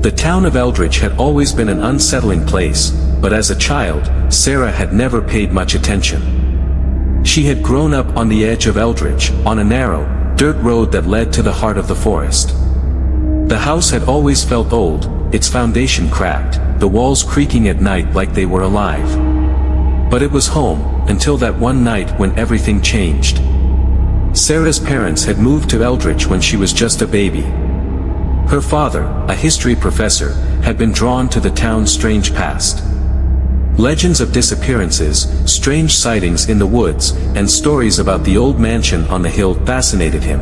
The town of Eldridge had always been an unsettling place, but as a child, Sarah had never paid much attention. She had grown up on the edge of Eldridge, on a narrow, dirt road that led to the heart of the forest. The house had always felt old, its foundation cracked, the walls creaking at night like they were alive. But it was home, until that one night when everything changed. Sarah's parents had moved to Eldridge when she was just a baby. Her father, a history professor, had been drawn to the town's strange past. Legends of disappearances, strange sightings in the woods, and stories about the old mansion on the hill fascinated him.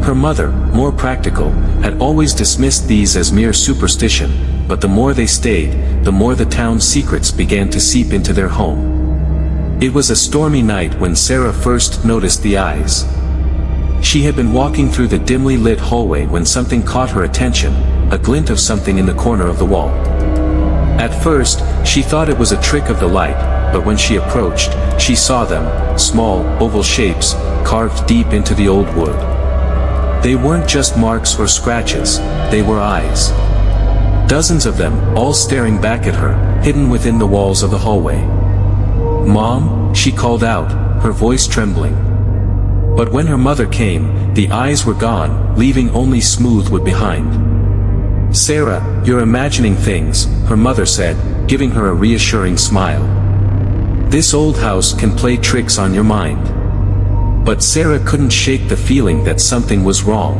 Her mother, more practical, had always dismissed these as mere superstition, but the more they stayed, the more the town's secrets began to seep into their home. It was a stormy night when Sarah first noticed the eyes. She had been walking through the dimly lit hallway when something caught her attention, a glint of something in the corner of the wall. At first, she thought it was a trick of the light, but when she approached, she saw them, small, oval shapes, carved deep into the old wood. They weren't just marks or scratches, they were eyes. Dozens of them, all staring back at her, hidden within the walls of the hallway. "Mom," she called out, her voice trembling. But when her mother came, the eyes were gone, leaving only smooth wood behind. "Sarah, you're imagining things," her mother said, giving her a reassuring smile. "This old house can play tricks on your mind." But Sarah couldn't shake the feeling that something was wrong.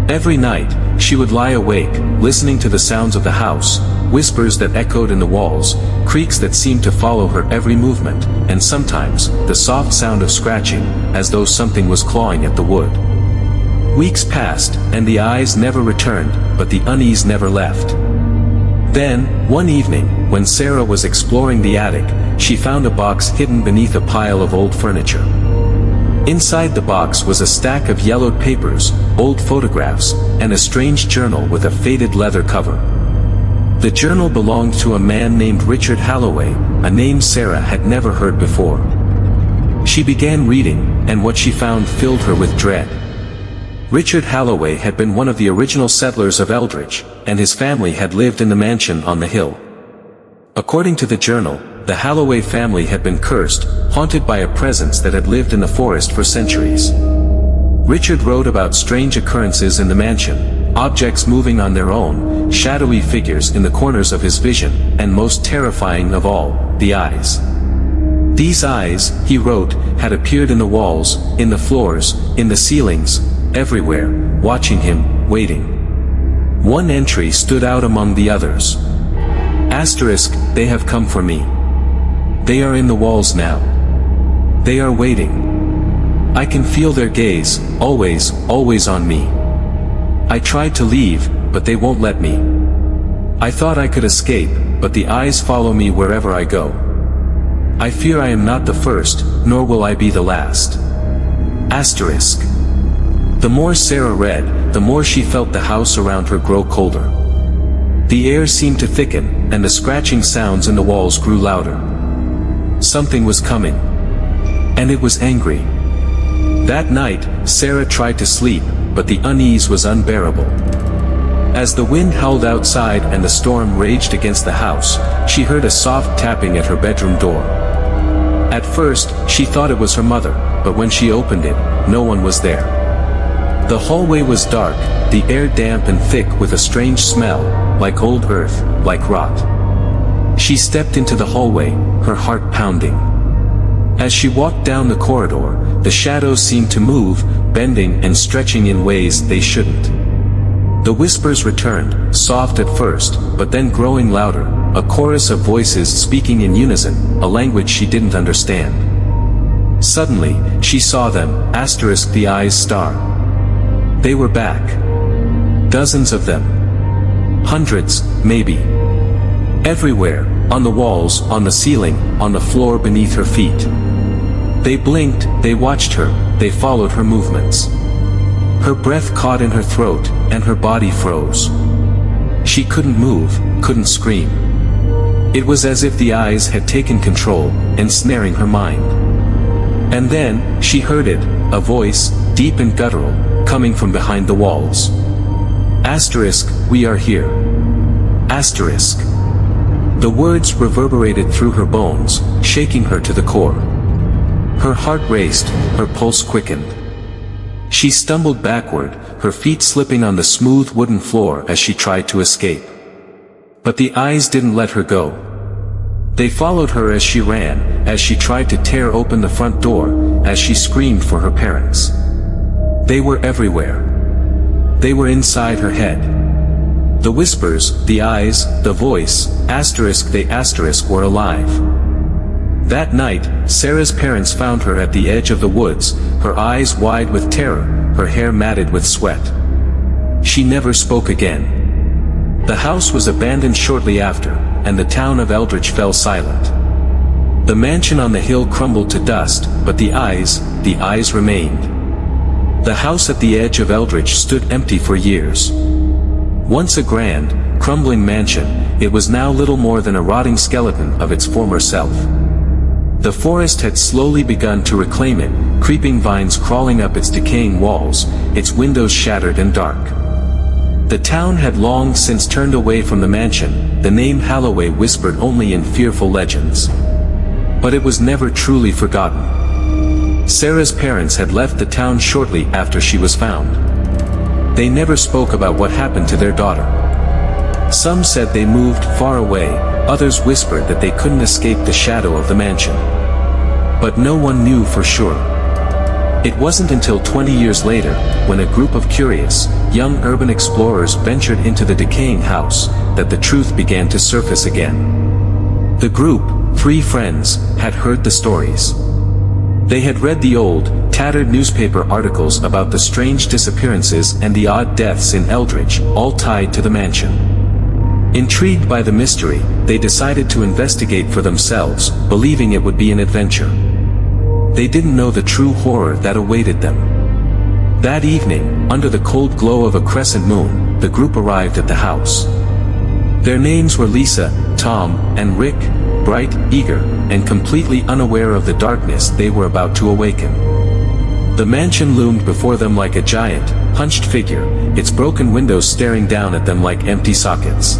Every night, she would lie awake, listening to the sounds of the house, whispers that echoed in the walls, creaks that seemed to follow her every movement, and sometimes, the soft sound of scratching, as though something was clawing at the wood. Weeks passed, and the eyes never returned, but the unease never left. Then, one evening, when Sarah was exploring the attic, she found a box hidden beneath a pile of old furniture. Inside the box was a stack of yellowed papers, old photographs, and a strange journal with a faded leather cover. The journal belonged to a man named Richard Halloway, a name Sarah had never heard before. She began reading, and what she found filled her with dread. Richard Halloway had been one of the original settlers of Eldridge, and his family had lived in the mansion on the hill. According to the journal, the Halloway family had been cursed, haunted by a presence that had lived in the forest for centuries. Richard wrote about strange occurrences in the mansion, objects moving on their own, shadowy figures in the corners of his vision, and most terrifying of all, the eyes. These eyes, he wrote, had appeared in the walls, in the floors, in the ceilings, everywhere, watching him, waiting. One entry stood out among the others. Asterisk, "They have come for me. They are in the walls now. They are waiting. I can feel their gaze, always, always on me. I tried to leave, but they won't let me. I thought I could escape, but the eyes follow me wherever I go. I fear I am not the first, nor will I be the last." Asterisk. The more Sarah read, the more she felt the house around her grow colder. The air seemed to thicken, and the scratching sounds in the walls grew louder. Something was coming. And it was angry. That night, Sarah tried to sleep, but the unease was unbearable. As the wind howled outside and the storm raged against the house, she heard a soft tapping at her bedroom door. At first, she thought it was her mother, but when she opened it, no one was there. The hallway was dark, the air damp and thick with a strange smell, like old earth, like rot. She stepped into the hallway, her heart pounding. As she walked down the corridor, the shadows seemed to move, bending and stretching in ways they shouldn't. The whispers returned, soft at first, but then growing louder, a chorus of voices speaking in unison, a language she didn't understand. Suddenly, she saw them, asterisk the eyes star. They were back. Dozens of them. Hundreds, maybe. Everywhere, on the walls, on the ceiling, on the floor beneath her feet. They blinked, they watched her, they followed her movements. Her breath caught in her throat, and her body froze. She couldn't move, couldn't scream. It was as if the eyes had taken control, ensnaring her mind. And then, she heard it, a voice, deep and guttural, coming from behind the walls. Asterisk, we are here. Asterisk. The words reverberated through her bones, shaking her to the core. Her heart raced, her pulse quickened. She stumbled backward, her feet slipping on the smooth wooden floor as she tried to escape. But the eyes didn't let her go. They followed her as she ran, as she tried to tear open the front door, as she screamed for her parents. They were everywhere. They were inside her head. The whispers, the eyes, the voice, they were alive. That night, Sarah's parents found her at the edge of the woods, her eyes wide with terror, her hair matted with sweat. She never spoke again. The house was abandoned shortly after, and the town of Eldridge fell silent. The mansion on the hill crumbled to dust, but the eyes remained. The house at the edge of Eldridge stood empty for years. Once a grand, crumbling mansion, it was now little more than a rotting skeleton of its former self. The forest had slowly begun to reclaim it, creeping vines crawling up its decaying walls, its windows shattered and dark. The town had long since turned away from the mansion, the name Holloway whispered only in fearful legends. But it was never truly forgotten. Sarah's parents had left the town shortly after she was found. They never spoke about what happened to their daughter. Some said they moved far away, others whispered that they couldn't escape the shadow of the mansion. But no one knew for sure. It wasn't until 20 years later, when a group of curious, young urban explorers ventured into the decaying house, that the truth began to surface again. The group, 3 friends, had heard the stories. They had read the old, tattered newspaper articles about the strange disappearances and the odd deaths in Eldridge, all tied to the mansion. Intrigued by the mystery, they decided to investigate for themselves, believing it would be an adventure. They didn't know the true horror that awaited them. That evening, under the cold glow of a crescent moon, the group arrived at the house. Their names were Lisa, Tom, and Rick, bright, eager, and completely unaware of the darkness they were about to awaken. The mansion loomed before them like a giant, hunched figure, its broken windows staring down at them like empty sockets.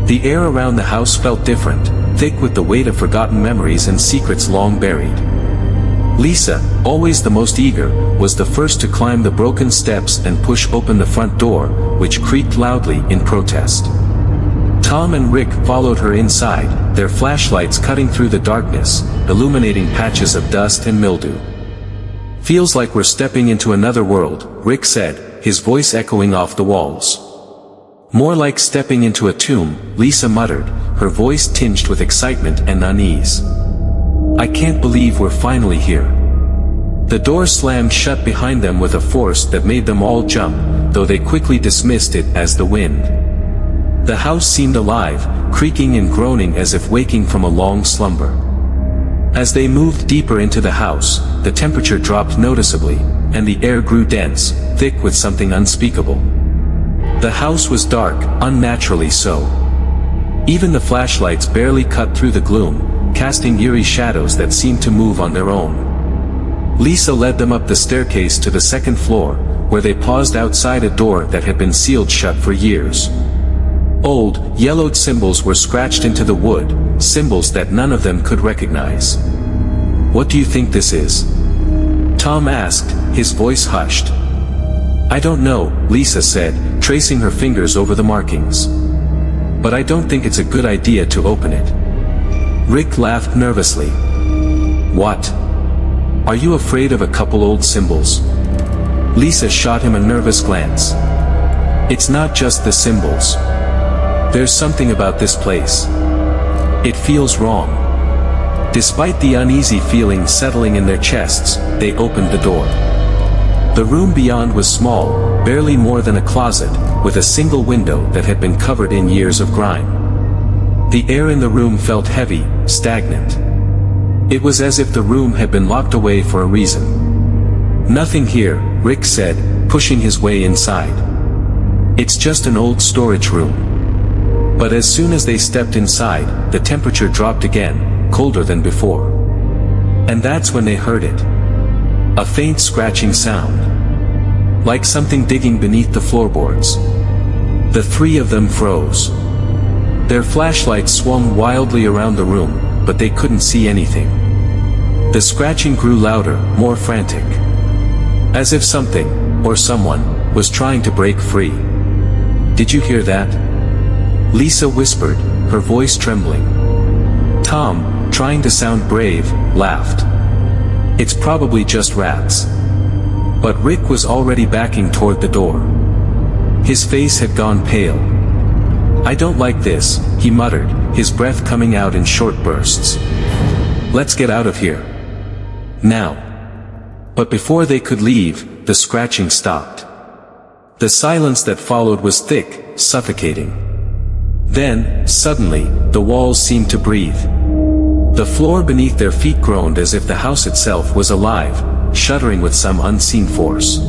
The air around the house felt different, thick with the weight of forgotten memories and secrets long buried. Lisa, always the most eager, was the first to climb the broken steps and push open the front door, which creaked loudly in protest. Tom and Rick followed her inside, their flashlights cutting through the darkness, illuminating patches of dust and mildew. "Feels like we're stepping into another world," Rick said, his voice echoing off the walls. "More like stepping into a tomb," Lisa muttered, her voice tinged with excitement and unease. "I can't believe we're finally here." The door slammed shut behind them with a force that made them all jump, though they quickly dismissed it as the wind. The house seemed alive, creaking and groaning as if waking from a long slumber. As they moved deeper into the house, the temperature dropped noticeably, and the air grew dense, thick with something unspeakable. The house was dark, unnaturally so. Even the flashlights barely cut through the gloom, casting eerie shadows that seemed to move on their own. Lisa led them up the staircase to the second floor, where they paused outside a door that had been sealed shut for years. Old, yellowed symbols were scratched into the wood, symbols that none of them could recognize. "What do you think this is?" Tom asked, his voice hushed. "I don't know," Lisa said, tracing her fingers over the markings. "But I don't think it's a good idea to open it." Rick laughed nervously. "What? Are you afraid of a couple old symbols?" Lisa shot him a nervous glance. "It's not just the symbols. There's something about this place. It feels wrong." Despite the uneasy feeling settling in their chests, they opened the door. The room beyond was small, barely more than a closet, with a single window that had been covered in years of grime. The air in the room felt heavy, stagnant. It was as if the room had been locked away for a reason. "Nothing here," Rick said, pushing his way inside. "It's just an old storage room." But as soon as they stepped inside, the temperature dropped again, colder than before. And that's when they heard it. A faint scratching sound. Like something digging beneath the floorboards. The three of them froze. Their flashlights swung wildly around the room, but they couldn't see anything. The scratching grew louder, more frantic. As if something, or someone, was trying to break free. "Did you hear that?" Lisa whispered, her voice trembling. Tom, trying to sound brave, laughed. "It's probably just rats." But Rick was already backing toward the door. His face had gone pale. "I don't like this," he muttered, his breath coming out in short bursts. "Let's get out of here. Now." But before they could leave, the scratching stopped. The silence that followed was thick, suffocating. Then, suddenly, the walls seemed to breathe. The floor beneath their feet groaned as if the house itself was alive, shuddering with some unseen force.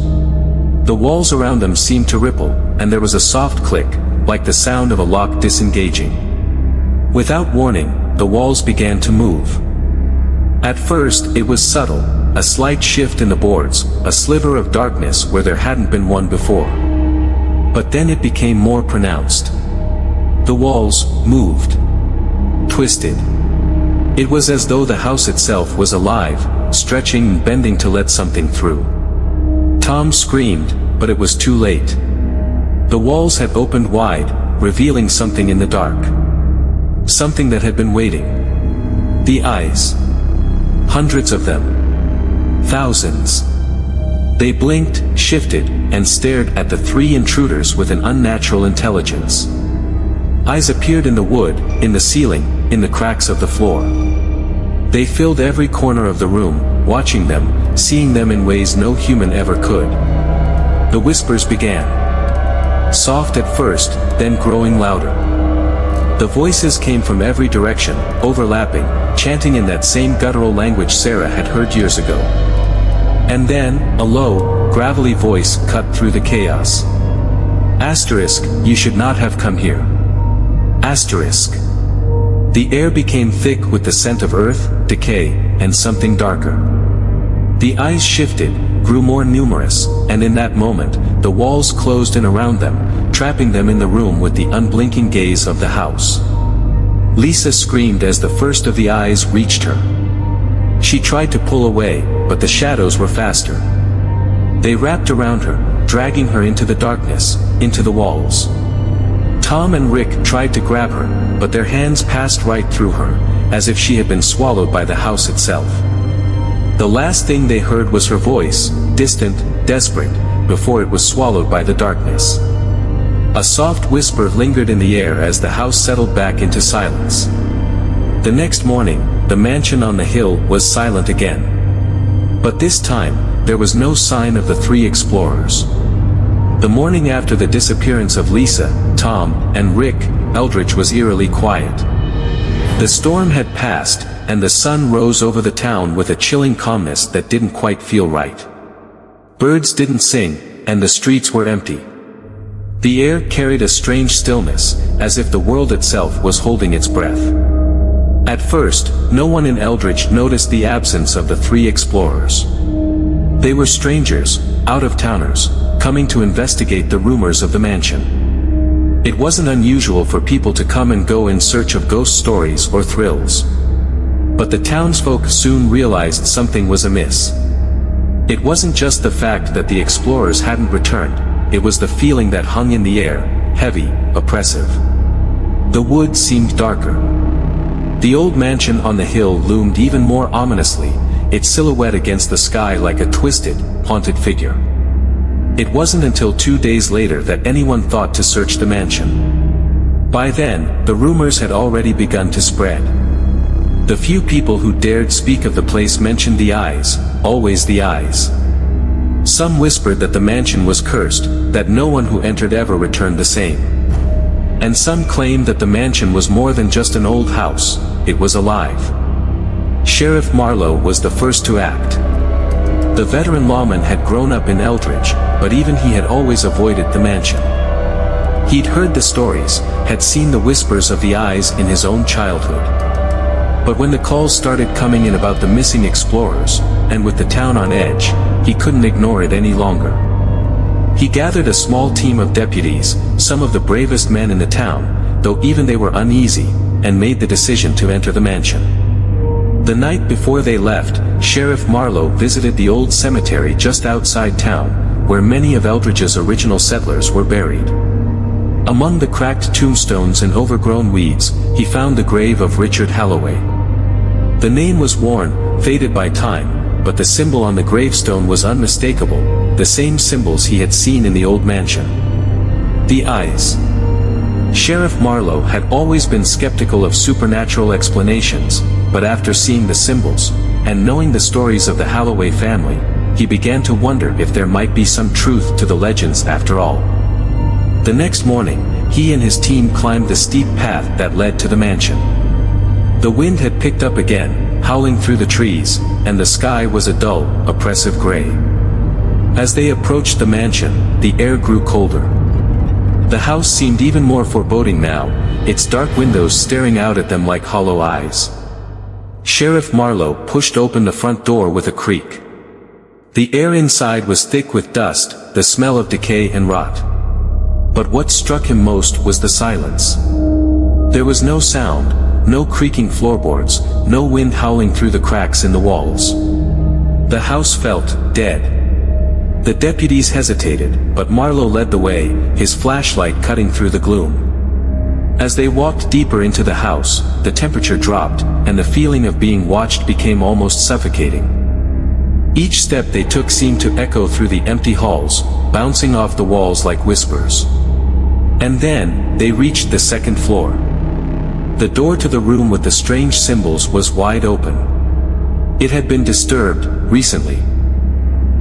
The walls around them seemed to ripple, and there was a soft click, like the sound of a lock disengaging. Without warning, the walls began to move. At first, it was subtle, a slight shift in the boards, a sliver of darkness where there hadn't been one before. But then it became more pronounced. The walls moved. Twisted. It was as though the house itself was alive, stretching and bending to let something through. Tom screamed, but it was too late. The walls had opened wide, revealing something in the dark. Something that had been waiting. The eyes. Hundreds of them. Thousands. They blinked, shifted, and stared at the three intruders with an unnatural intelligence. Eyes appeared in the wood, in the ceiling, in the cracks of the floor. They filled every corner of the room, watching them, seeing them in ways no human ever could. The whispers began. Soft at first, then growing louder. The voices came from every direction, overlapping, chanting in that same guttural language Sarah had heard years ago. And then, a low, gravelly voice cut through the chaos. Asterisk, you should not have come here. Asterisk. The air became thick with the scent of earth, decay, and something darker. The eyes shifted, grew more numerous, and in that moment, the walls closed in around them, trapping them in the room with the unblinking gaze of the house. Lisa screamed as the first of the eyes reached her. She tried to pull away, but the shadows were faster. They wrapped around her, dragging her into the darkness, into the walls. Tom and Rick tried to grab her, but their hands passed right through her, as if she had been swallowed by the house itself. The last thing they heard was her voice, distant, desperate, before it was swallowed by the darkness. A soft whisper lingered in the air as the house settled back into silence. The next morning, the mansion on the hill was silent again. But this time, there was no sign of the three explorers. The morning after the disappearance of Lisa, Tom, and Rick, Eldridge was eerily quiet. The storm had passed, and the sun rose over the town with a chilling calmness that didn't quite feel right. Birds didn't sing, and the streets were empty. The air carried a strange stillness, as if the world itself was holding its breath. At first, no one in Eldridge noticed the absence of the three explorers. They were strangers, out-of-towners, coming to investigate the rumors of the mansion. It wasn't unusual for people to come and go in search of ghost stories or thrills. But the townsfolk soon realized something was amiss. It wasn't just the fact that the explorers hadn't returned, it was the feeling that hung in the air, heavy, oppressive. The woods seemed darker. The old mansion on the hill loomed even more ominously, its silhouette against the sky like a twisted, haunted figure. It wasn't until 2 days later that anyone thought to search the mansion. By then, the rumors had already begun to spread. The few people who dared speak of the place mentioned the eyes, always the eyes. Some whispered that the mansion was cursed, that no one who entered ever returned the same. And some claimed that the mansion was more than just an old house, it was alive. Sheriff Marlowe was the first to act. The veteran lawman had grown up in Eldridge, but even he had always avoided the mansion. He'd heard the stories, had seen the whispers of the eyes in his own childhood. But when the calls started coming in about the missing explorers, and with the town on edge, he couldn't ignore it any longer. He gathered a small team of deputies, some of the bravest men in the town, though even they were uneasy, and made the decision to enter the mansion. The night before they left, Sheriff Marlowe visited the old cemetery just outside town, where many of Eldridge's original settlers were buried. Among the cracked tombstones and overgrown weeds, he found the grave of Richard Halloway. The name was worn, faded by time, but the symbol on the gravestone was unmistakable, the same symbols he had seen in the old mansion. The eyes. Sheriff Marlowe had always been skeptical of supernatural explanations, but after seeing the symbols, and knowing the stories of the Halloway family, he began to wonder if there might be some truth to the legends after all. The next morning, he and his team climbed the steep path that led to the mansion. The wind had picked up again, howling through the trees, and the sky was a dull, oppressive gray. As they approached the mansion, the air grew colder. The house seemed even more foreboding now, its dark windows staring out at them like hollow eyes. Sheriff Marlowe pushed open the front door with a creak. The air inside was thick with dust, the smell of decay and rot. But what struck him most was the silence. There was no sound, no creaking floorboards, no wind howling through the cracks in the walls. The house felt dead. The deputies hesitated, but Marlowe led the way, his flashlight cutting through the gloom. As they walked deeper into the house, the temperature dropped, and the feeling of being watched became almost suffocating. Each step they took seemed to echo through the empty halls, bouncing off the walls like whispers. And then, they reached the second floor. The door to the room with the strange symbols was wide open. It had been disturbed, recently.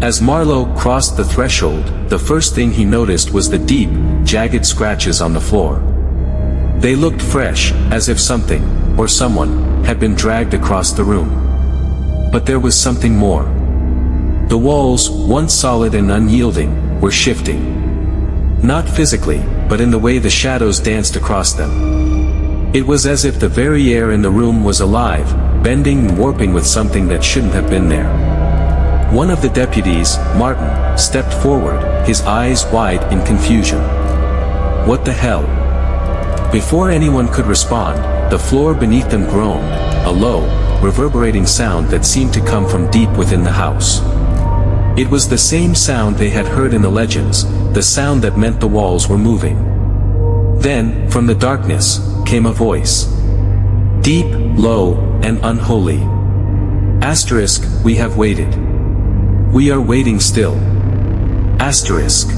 As Marlowe crossed the threshold, the first thing he noticed was the deep, jagged scratches on the floor. They looked fresh, as if something, or someone, had been dragged across the room. But there was something more. The walls, once solid and unyielding, were shifting. Not physically, but in the way the shadows danced across them. It was as if the very air in the room was alive, bending and warping with something that shouldn't have been there. One of the deputies, Martin, stepped forward, his eyes wide in confusion. What the hell? Before anyone could respond, the floor beneath them groaned, a low, reverberating sound that seemed to come from deep within the house. It was the same sound they had heard in the legends, the sound that meant the walls were moving. Then, from the darkness, came a voice. Deep, low, and unholy. Asterisk, we have waited. We are waiting still. Asterisk.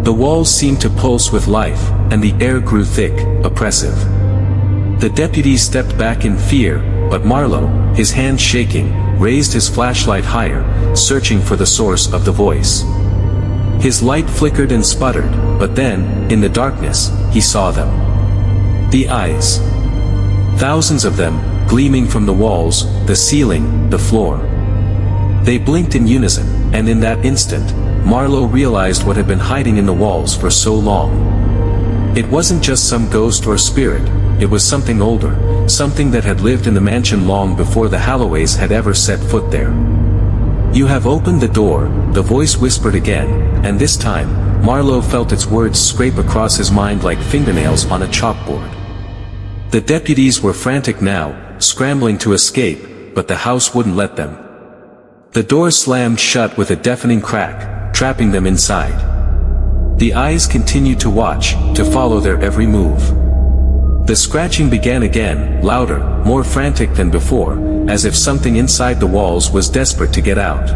The walls seemed to pulse with life, and the air grew thick, oppressive. The deputies stepped back in fear, but Marlowe, his hands shaking, raised his flashlight higher, searching for the source of the voice. His light flickered and sputtered, but then, in the darkness, he saw them. The eyes. Thousands of them, gleaming from the walls, the ceiling, the floor. They blinked in unison, and in that instant, Marlowe realized what had been hiding in the walls for so long. It wasn't just some ghost or spirit, it was something older, something that had lived in the mansion long before the Halloways had ever set foot there. You have opened the door, the voice whispered again, and this time, Marlowe felt its words scrape across his mind like fingernails on a chalkboard. The deputies were frantic now, scrambling to escape, but the house wouldn't let them. The door slammed shut with a deafening crack, trapping them inside. The eyes continued to watch, to follow their every move. The scratching began again, louder, more frantic than before, as if something inside the walls was desperate to get out.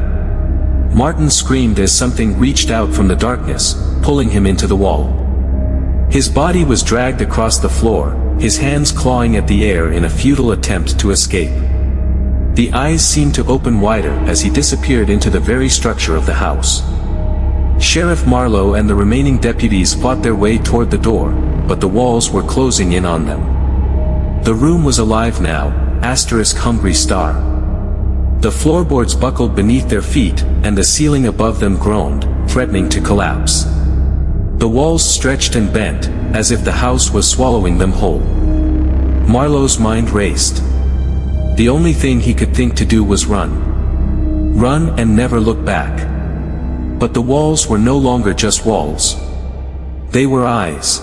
Martin screamed as something reached out from the darkness, pulling him into the wall. His body was dragged across the floor, his hands clawing at the air in a futile attempt to escape. The eyes seemed to open wider as he disappeared into the very structure of the house. Sheriff Marlowe and the remaining deputies fought their way toward the door, but the walls were closing in on them. The room was alive now, asterisk hungry star. The floorboards buckled beneath their feet, and the ceiling above them groaned, threatening to collapse. The walls stretched and bent, as if the house was swallowing them whole. Marlowe's mind raced. The only thing he could think to do was run. Run and never look back. But the walls were no longer just walls. They were eyes.